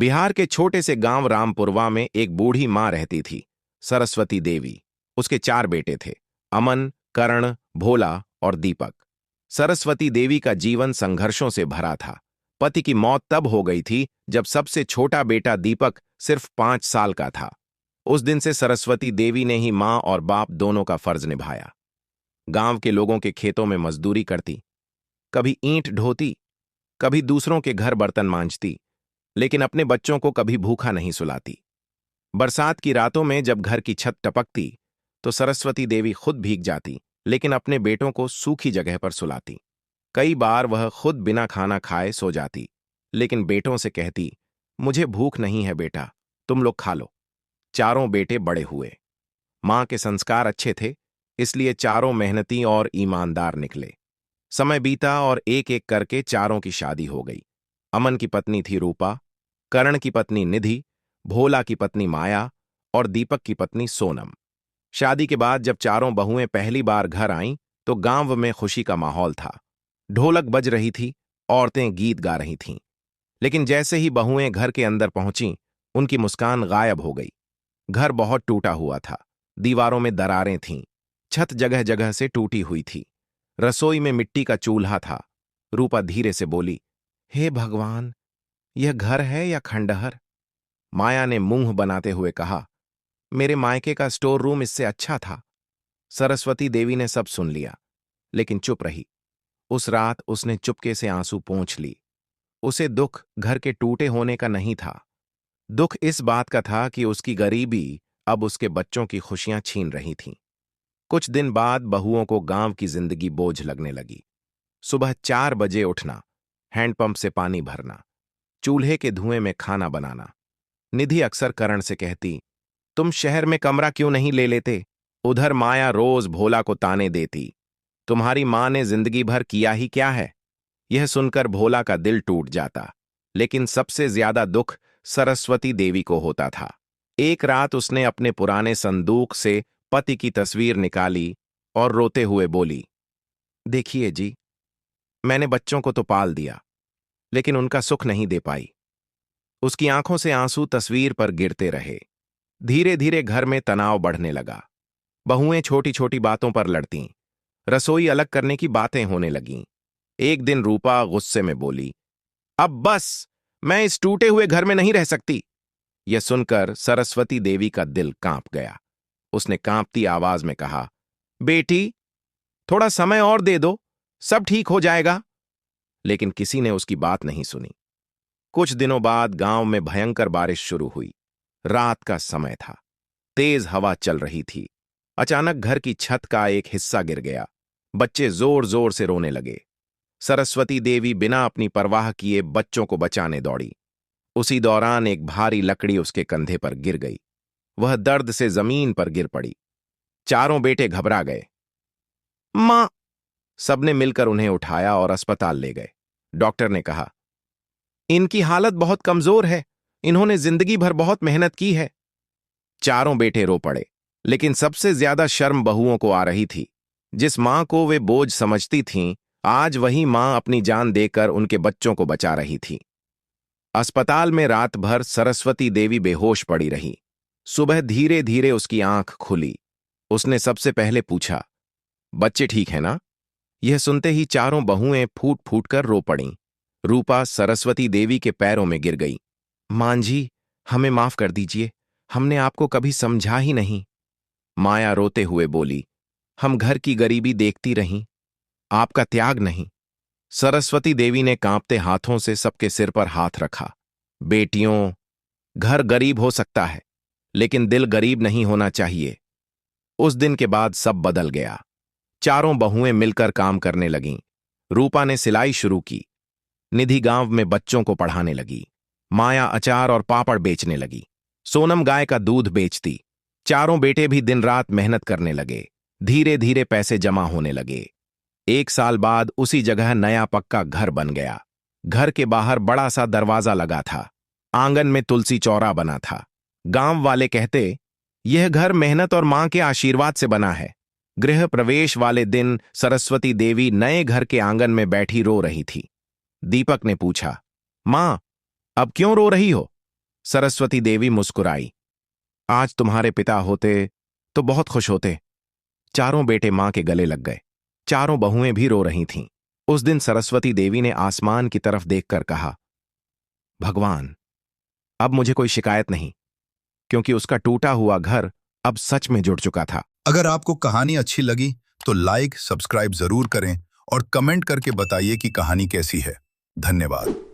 बिहार के छोटे से गांव रामपुरवा में एक बूढ़ी मां रहती थी, सरस्वती देवी। उसके 4 बेटे थे, अमन, कर्ण, भोला और दीपक। सरस्वती देवी का जीवन संघर्षों से भरा था। पति की मौत तब हो गई थी जब सबसे छोटा बेटा दीपक सिर्फ 5 साल का था। उस दिन से सरस्वती देवी ने ही मां और बाप दोनों का फर्ज निभाया। गांव के लोगों के खेतों में मजदूरी करती, कभी ईंट ढोती, कभी दूसरों के घर बर्तन मांजती, लेकिन अपने बच्चों को कभी भूखा नहीं सुलाती। बरसात की रातों में जब घर की छत टपकती तो सरस्वती देवी खुद भीग जाती, लेकिन अपने बेटों को सूखी जगह पर सुलाती। कई बार वह खुद बिना खाना खाए सो जाती, लेकिन बेटों से कहती, मुझे भूख नहीं है बेटा, तुम लोग खा लो। चारों बेटे बड़े हुए। मां के संस्कार अच्छे थे, इसलिए चारों मेहनती और ईमानदार निकले। समय बीता और एक एक करके चारों की शादी हो गई। अमन की पत्नी थी रूपा, कर्ण की पत्नी निधि, भोला की पत्नी माया और दीपक की पत्नी सोनम। शादी के बाद जब चारों बहुएं पहली बार घर आईं तो गांव में खुशी का माहौल था। ढोलक बज रही थी, औरतें गीत गा रही थीं। लेकिन जैसे ही बहुएं घर के अंदर पहुंचीं, उनकी मुस्कान गायब हो गई। घर बहुत टूटा हुआ था, दीवारों में दरारें थीं, छत जगह जगह से टूटी हुई थी। रसोई में मिट्टी का चूल्हा था। रूपा धीरे से बोली, हे भगवान, यह घर है या खंडहर? माया ने मुंह बनाते हुए कहा, मेरे मायके का स्टोर रूम इससे अच्छा था। सरस्वती देवी ने सब सुन लिया, लेकिन चुप रही। उस रात उसने चुपके से आंसू पोंछ ली। उसे दुख घर के टूटे होने का नहीं था। दुख इस बात का था कि उसकी गरीबी अब उसके बच्चों की खुशियां छीन रही थीं। कुछ दिन बाद बहुओं को गांव की जिंदगी बोझ लगने लगी। सुबह 4 बजे उठना, हैंडपंप से पानी भरना, चूल्हे के धुएं में खाना बनाना। निधि अक्सर कर्ण से कहती, तुम शहर में कमरा क्यों नहीं ले लेते? उधर माया रोज भोला को ताने देती, तुम्हारी मां ने जिंदगी भर किया ही क्या है? यह सुनकर भोला का दिल टूट जाता, लेकिन सबसे ज्यादा दुख सरस्वती देवी को होता था। एक रात उसने अपने पुराने संदूक से पति की तस्वीर निकाली और रोते हुए बोली, देखिए जी, मैंने बच्चों को तो पाल दिया, लेकिन उनका सुख नहीं दे पाई। उसकी आंखों से आंसू तस्वीर पर गिरते रहे। धीरे धीरे घर में तनाव बढ़ने लगा। बहुएं छोटी छोटी बातों पर लड़तीं। रसोई अलग करने की बातें होने लगीं। एक दिन रूपा गुस्से में बोली, अब बस, मैं इस टूटे हुए घर में नहीं रह सकती। यह सुनकर सरस्वती देवी का दिल कांप गया। उसने कांपती आवाज में कहा, बेटी, थोड़ा समय और दे दो, सब ठीक हो जाएगा। लेकिन किसी ने उसकी बात नहीं सुनी। कुछ दिनों बाद गांव में भयंकर बारिश शुरू हुई। रात का समय था, तेज हवा चल रही थी। अचानक घर की छत का एक हिस्सा गिर गया। बच्चे जोर जोर से रोने लगे। सरस्वती देवी बिना अपनी परवाह किए बच्चों को बचाने दौड़ी। उसी दौरान एक भारी लकड़ी उसके कंधे पर गिर गई। वह दर्द से जमीन पर गिर पड़ी। चारों बेटे घबरा गए। मां! सबने मिलकर उन्हें उठाया और अस्पताल ले गए। डॉक्टर ने कहा, इनकी हालत बहुत कमजोर है, इन्होंने जिंदगी भर बहुत मेहनत की है। चारों बेटे रो पड़े, लेकिन सबसे ज्यादा शर्म बहुओं को आ रही थी। जिस मां को वे बोझ समझती थीं, आज वही मां अपनी जान देकर उनके बच्चों को बचा रही थी। अस्पताल में रात भर सरस्वती देवी बेहोश पड़ी रही। सुबह धीरे धीरे उसकी आंख खुली। उसने सबसे पहले पूछा, बच्चे ठीक है ना? यह सुनते ही चारों बहुएं फूट फूट कर रो पड़ीं। रूपा सरस्वती देवी के पैरों में गिर गई। मां जी, हमें माफ कर दीजिए, हमने आपको कभी समझा ही नहीं। माया रोते हुए बोली, हम घर की गरीबी देखती रहीं, आपका त्याग नहीं। सरस्वती देवी ने कांपते हाथों से सबके सिर पर हाथ रखा। बेटियों, घर गरीब हो सकता है, लेकिन दिल गरीब नहीं होना चाहिए। उस दिन के बाद सब बदल गया। चारों बहुएं मिलकर काम करने लगीं। रूपा ने सिलाई शुरू की। निधि गांव में बच्चों को पढ़ाने लगी। माया अचार और पापड़ बेचने लगी। सोनम गाय का दूध बेचती। चारों बेटे भी दिन रात मेहनत करने लगे। धीरे धीरे पैसे जमा होने लगे। 1 साल बाद उसी जगह नया पक्का घर बन गया। घर के बाहर बड़ा सा दरवाजा लगा था। आंगन में तुलसी चौरा बना था। गांव वाले कहते, यह घर मेहनत और मां के आशीर्वाद से बना है। गृह प्रवेश वाले दिन सरस्वती देवी नए घर के आंगन में बैठी रो रही थी। दीपक ने पूछा, मां, अब क्यों रो रही हो? सरस्वती देवी मुस्कुराई। आज तुम्हारे पिता होते तो बहुत खुश होते। चारों बेटे मां के गले लग गए। चारों बहुएं भी रो रही थीं। उस दिन सरस्वती देवी ने आसमान की तरफ देखकर कहा, भगवान, अब मुझे कोई शिकायत नहीं, क्योंकि उसका टूटा हुआ घर अब सच में जुड़ चुका था। अगर आपको कहानी अच्छी लगी तो लाइक, सब्सक्राइब जरूर करें और कमेंट करके बताइए कि कहानी कैसी है। धन्यवाद।